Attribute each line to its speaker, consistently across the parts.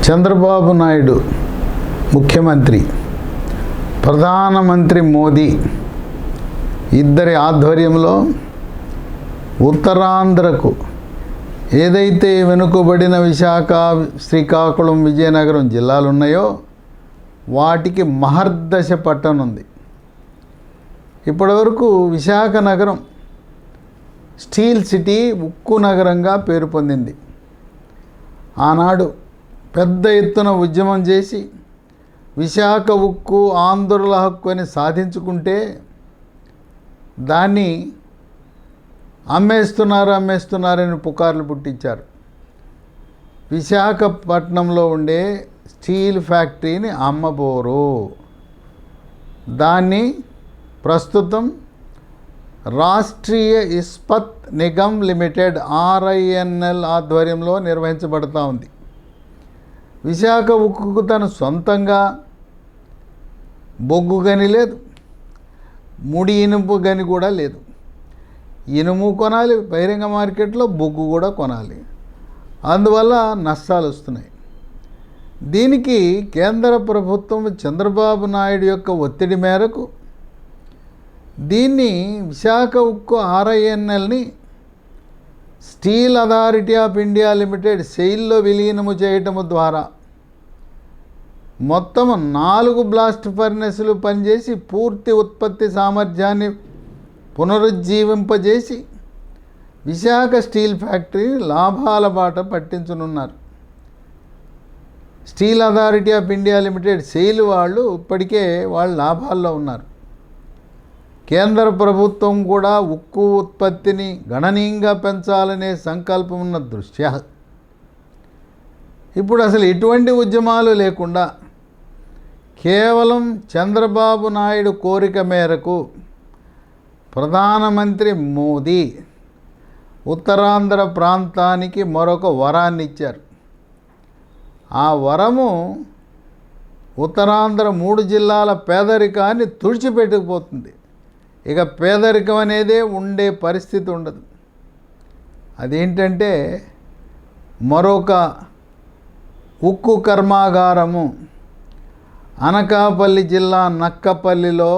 Speaker 1: చంద్రబాబు నాయుడు ముఖ్యమంత్రి, ప్రధానమంత్రి మోదీ ఇద్దరి ఆధ్వర్యంలో ఉత్తరాంధ్రకు ఏదైతే వెనుకబడిన విశాఖ, శ్రీకాకుళం, విజయనగరం జిల్లాలు ఉన్నాయో వాటికి మహర్దశ పట్టనుంది. ఇప్పటివరకు విశాఖ నగరం స్టీల్ సిటీ, ఉక్కు నగరంగా పేరు పొందింది. ఆనాడు పెద్ద ఎత్తున ఉద్యమం చేసి విశాఖ ఉక్కు ఆంధ్రుల హక్కు అని సాధించుకుంటే దాన్ని అమ్మేస్తున్నారని పుకార్లు పుట్టించారు. విశాఖపట్నంలో ఉండే స్టీల్ ఫ్యాక్టరీని అమ్మబోరు. దాన్ని ప్రస్తుతం రాష్ట్రీయ ఇస్పత్ నిగమ్ లిమిటెడ్ RINL ఆధ్వర్యంలో నిర్వహించబడుతూ ఉంది. విశాఖ ఉక్కుకు తను సొంతంగా బొగ్గు గని లేదు, ముడి ఇనుము గని కూడా లేదు. ఇనుము కొనాలి బహిరంగ మార్కెట్లో, బొగ్గు కూడా కొనాలి. అందువల్ల నష్టాలు వస్తున్నాయి. దీనికి కేంద్ర ప్రభుత్వం చంద్రబాబు నాయుడు యొక్క ఒత్తిడి మేరకు దీన్ని విశాఖ ఉక్కు RINLని steel authority of India limited సెయిల్లో విలీనము చేయటము ద్వారా మొత్తం 4 బ్లాస్ట్ ఫర్నెస్లు పనిచేసి పూర్తి ఉత్పత్తి సామర్థ్యాన్ని పునరుజ్జీవింపజేసి విశాఖ స్టీల్ ఫ్యాక్టరీని లాభాల బాట పట్టించనున్నారు. Steel authority of India limited SAIL వాళ్ళు ఇప్పటికే వాళ్ళు లాభాల్లో ఉన్నారు. కేంద్ర ప్రభుత్వం కూడా ఉక్కు ఉత్పత్తిని గణనీయంగా పెంచాలనే సంకల్పం ఉన్న దృష్ట్యా ఇప్పుడు అసలు ఎటువంటి ఉద్యమాలు లేకుండా కేవలం చంద్రబాబు నాయుడు కోరిక మేరకు ప్రధానమంత్రి మోదీ ఉత్తరాంధ్ర ప్రాంతానికి మరొక వరాన్ని ఇచ్చారు. ఆ వరము ఉత్తరాంధ్ర 3 జిల్లాల పేదరికాన్ని తుడిచిపెట్టుకుపోతుంది. ఇక పేదరికం అనేదే ఉండే పరిస్థితి ఉండదు. అదేంటంటే మరొక ఉక్కు కర్మాగారము అనకాపల్లి జిల్లా నక్కపల్లిలో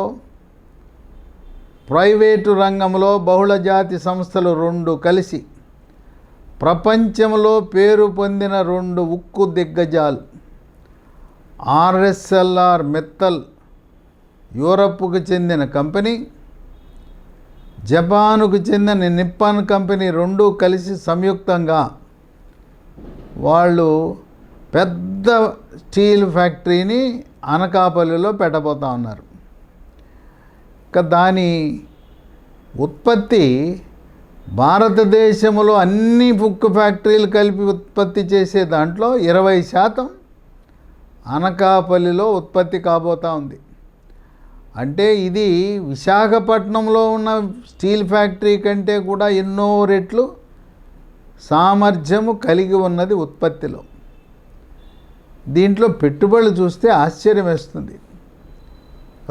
Speaker 1: ప్రైవేటు రంగంలో బహుళజాతి సంస్థలు 2 కలిసి ప్రపంచంలో పేరు పొందిన 2 ఉక్కు దిగ్గజాలు RSLR మిత్తల్ యూరప్కు చెందిన కంపెనీ, జపాన్కు చెందిన నిప్పాన్ కంపెనీ 2 కలిసి సంయుక్తంగా వాళ్ళు పెద్ద స్టీల్ ఫ్యాక్టరీని అనకాపల్లిలో పెట్టబోతా ఉన్నారు. ఇక దాని ఉత్పత్తి భారతదేశంలో అన్ని ఉక్కు ఫ్యాక్టరీలు కలిపి ఉత్పత్తి చేసే దాంట్లో 20% అనకాపల్లిలో ఉత్పత్తి కాబోతూ ఉంది. అంటే ఇది విశాఖపట్నంలో ఉన్న స్టీల్ ఫ్యాక్టరీ కంటే కూడా ఎన్నో రెట్లు సామర్థ్యము కలిగి ఉన్నది ఉత్పత్తిలో. దీంట్లో పెట్టుబడులు చూస్తే ఆశ్చర్యం వేస్తుంది.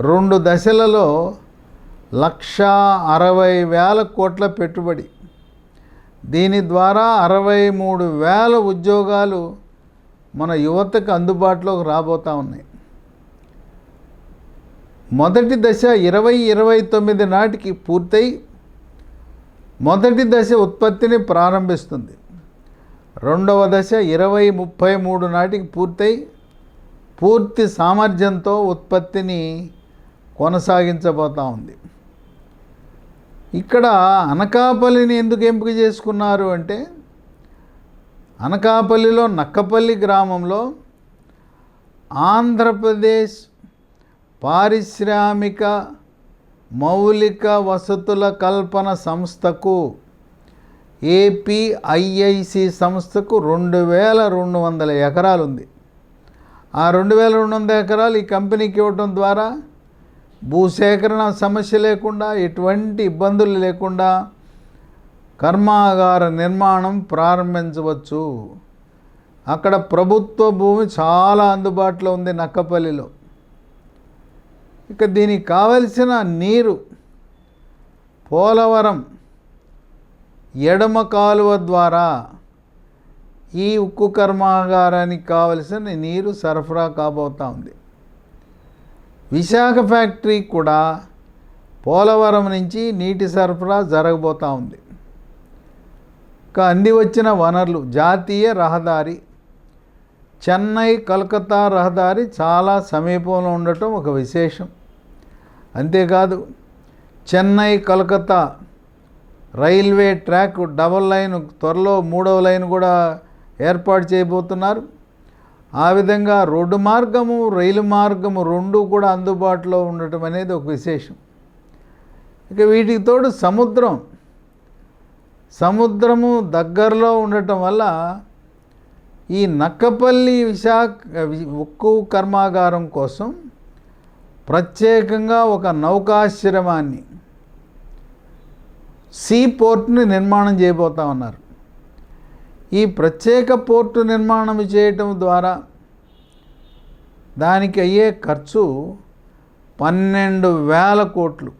Speaker 1: 2 దశలలో 1,60,000 కోట్ల పెట్టుబడి. దీని ద్వారా 63,000 ఉద్యోగాలు మన యువతకు అందుబాటులోకి రాబోతూ ఉన్నాయి. మొదటి దశ 2029 నాటికి పూర్తయి మొదటి దశ ఉత్పత్తిని ప్రారంభిస్తుంది. రెండవ దశ 2033 నాటికి పూర్తయి పూర్తి సామర్థ్యంతో ఉత్పత్తిని కొనసాగించబోతూ ఉంది. ఇక్కడ అనకాపల్లిని ఎందుకు ఎంపిక చేసుకున్నారు అంటే అనకాపల్లిలో నక్కపల్లి గ్రామంలో ఆంధ్రప్రదేశ్ పారిశ్రామిక మౌలిక వసతుల కల్పన సంస్థకు APIIC సంస్థకు 2,200 ఎకరాలు ఉంది. ఆ 2,200 ఎకరాలు ఈ కంపెనీకి ఇవ్వడం ద్వారా భూసేకరణ సమస్య లేకుండా, ఎటువంటి ఇబ్బందులు లేకుండా కర్మాగార నిర్మాణం ప్రారంభించవచ్చు. అక్కడ ప్రభుత్వ భూమి చాలా అందుబాటులో ఉంది నక్కపల్లిలో. ఇక దీనికి కావలసిన నీరు పోలవరం ఎడమ కాలువ ద్వారా ఈ ఉక్కు కర్మాగారానికి కావలసిన నీరు సరఫరా కాబోతూ ఉంది. విశాఖ ఫ్యాక్టరీ కూడా పోలవరం నుంచి నీటి సరఫరా జరగబోతూ ఉంది. అంది వచ్చిన వనరులు, జాతీయ రహదారి, చెన్నై కలకత్తా రహదారి చాలా సమీపంలో ఉండటం ఒక విశేషం. అంతేకాదు Chennai Calcutta railway track double line, త్వరలో 3వ లైన్ కూడా ఏర్పాటు చేయబోతున్నారు. ఆ విధంగా రోడ్డు మార్గము, రైలు మార్గము రెండు కూడా అందుబాటులో ఉండటం అనేది ఒక విశేషం. ఇక వీటికి తోడు సముద్రము దగ్గరలో ఉండటం వల్ల ఈ నక్కపల్లి ఉక్కు కర్మాగారం కోసం ప్రత్యేకంగా ఒక నౌకాశ్రమాన్ని, సీ పోర్ట్ని నిర్మాణం చేయబోతా ఉన్నారు. ఈ ప్రత్యేక పోర్టు నిర్మాణం చేయటం ద్వారా దానికి అయ్యే ఖర్చు 12,000 కోట్లు.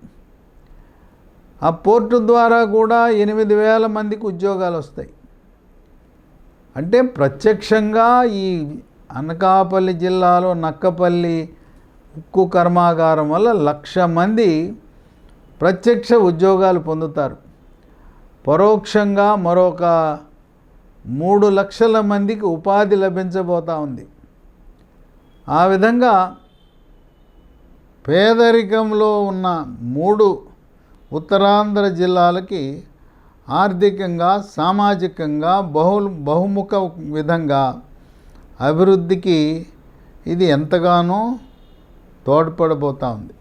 Speaker 1: ఆ పోర్టు ద్వారా కూడా 8,000 మందికి ఉద్యోగాలు వస్తాయి. అంటే ప్రత్యక్షంగా ఈ అనకాపల్లి జిల్లాలో నక్కపల్లి ఉక్కు కర్మాగారం వల్ల 1,00,000 మంది ప్రత్యక్ష ఉద్యోగాలు పొందుతారు. పరోక్షంగా మరొక 3 లక్షల మందికి ఉపాధి లభించబోతూ ఉంది. ఆ విధంగా పేదరికంలో ఉన్న 3 ఉత్తరాంధ్ర జిల్లాలకి ఆర్థికంగా, సామాజికంగా బహుముఖ విధంగా అభివృద్ధికి ఇది ఎంతగానో తోడ్పడబోతూ ఉంది.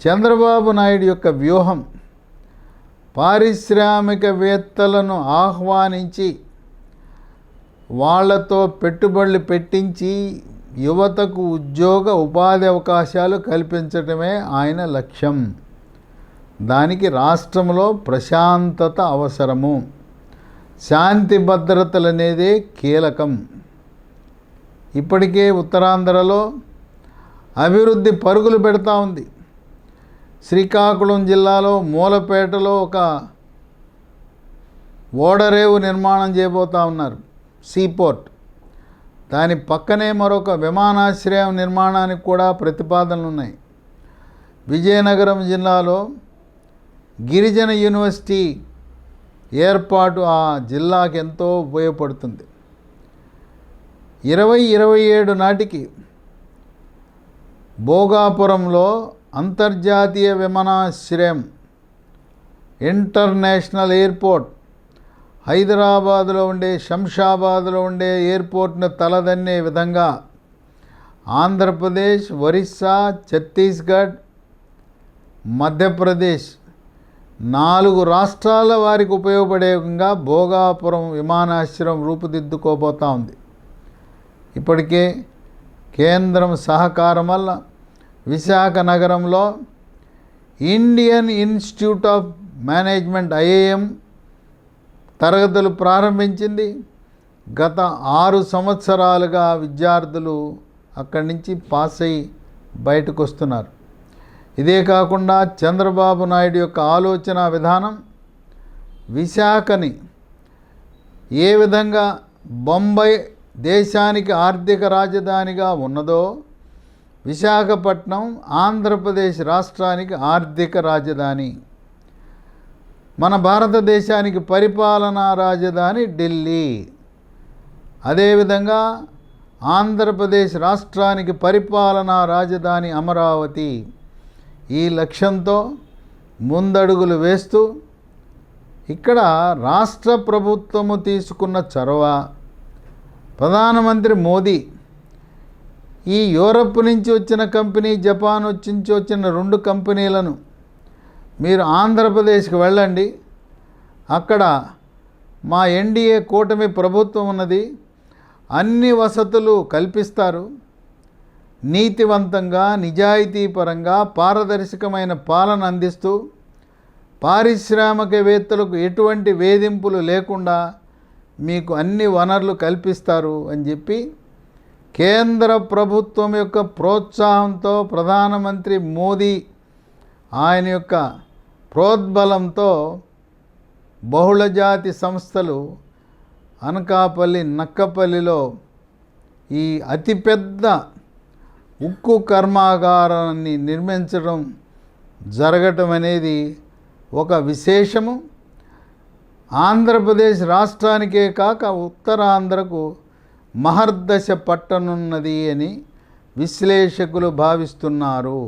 Speaker 1: చంద్రబాబు నాయుడు యొక్క వ్యూహం పారిశ్రామికవేత్తలను ఆహ్వానించి వాళ్లతో పెట్టుబడులు పెట్టించి యువతకు ఉపాధి అవకాశాలు కల్పించడమే ఆయన లక్ష్యం. దానికి రాష్ట్రంలో ప్రశాంతత అవసరము, శాంతి భద్రతలు అనేదే కీలకం. ఇప్పటికే ఉత్తరాంధ్రలో అభివృద్ధి పరుగులు పెడతా ఉంది. శ్రీకాకుళం జిల్లాలో మూలపేటలో ఒక ఓడరేవు నిర్మాణం చేయబోతూ ఉన్నారు, సీపోర్ట్. దాని పక్కనే మరొక విమానాశ్రయం నిర్మాణానికి కూడా ప్రతిపాదనలు ఉన్నాయి. విజయనగరం జిల్లాలో గిరిజన యూనివర్సిటీ ఏర్పాటు ఆ జిల్లాకి ఎంతో ఉపయోగపడుతుంది. 2027 నాటికి భోగాపురంలో అంతర్జాతీయ విమానాశ్రయం, ఇంటర్నేషనల్ ఎయిర్పోర్ట్, హైదరాబాదులో ఉండే, శంషాబాద్లో ఉండే ఎయిర్పోర్ట్ను తలదన్నే విధంగా ఆంధ్రప్రదేశ్, ఒరిస్సా, ఛత్తీస్గఢ్, మధ్యప్రదేశ్ 4 రాష్ట్రాల వారికి ఉపయోగపడే విధంగా భోగాపురం విమానాశ్రయం రూపుదిద్దుకోబోతూ ఉంది. ఇప్పటికే కేంద్రం సహకారం వల్ల విశాఖ నగరంలో Indian institute of management IIM తరగతులు ప్రారంభించింది. గత 6 సంవత్సరాలుగా విద్యార్థులు అక్కడి నుంచి పాస్ అయ్యి బయటకు వస్తున్నారు. ఇదే కాకుండా చంద్రబాబు నాయుడు యొక్క ఆలోచన విధానం విశాఖని ఏ విధంగా బొంబాయి దేశానికి ఆర్థిక రాజధానిగా ఉన్నదో విశాఖపట్నం ఆంధ్రప్రదేశ్ రాష్ట్రానికి ఆర్థిక రాజధాని, మన భారతదేశానికి పరిపాలనా రాజధాని ఢిల్లీ, అదేవిధంగా ఆంధ్రప్రదేశ్ రాష్ట్రానికి పరిపాలనా రాజధాని అమరావతి. ఈ లక్ష్యంతో ముందడుగులు వేస్తూ ఇక్కడ రాష్ట్ర ప్రభుత్వము తీసుకున్న చొరవ, ప్రధానమంత్రి మోదీ ఈ యూరప్ నుంచి వచ్చిన కంపెనీ, జపాన్ నుంచి వచ్చిన 2 కంపెనీలను మీరు ఆంధ్రప్రదేశ్కి వెళ్ళండి, అక్కడ మా NDA కూటమి ప్రభుత్వం ఉన్నది, అన్ని వసతులు కల్పిస్తారు, నీతివంతంగా, నిజాయితీపరంగా, పారదర్శకమైన పాలన అందిస్తూ పారిశ్రామికవేత్తలకు ఎటువంటి వేధింపులు లేకుండా మీకు అన్ని వనరులు కల్పిస్తారు అని చెప్పి కేంద్ర ప్రభుత్వం యొక్క ప్రోత్సాహంతో ప్రధానమంత్రి మోదీ ఆయన యొక్క ప్రోద్బలంతో బహుళజాతి సంస్థలు అనకాపల్లి నక్కపల్లిలో ఈ అతిపెద్ద ఉక్కు కర్మాగారాన్ని నిర్మించడం జరగటం అనేది ఒక విశేషము. ఆంధ్రప్రదేశ్ రాష్ట్రానికే కాక ఉత్తరాంధ్రకు మహర్దశ పట్టనున్నది అని విశ్లేషకులు భావిస్తున్నారు.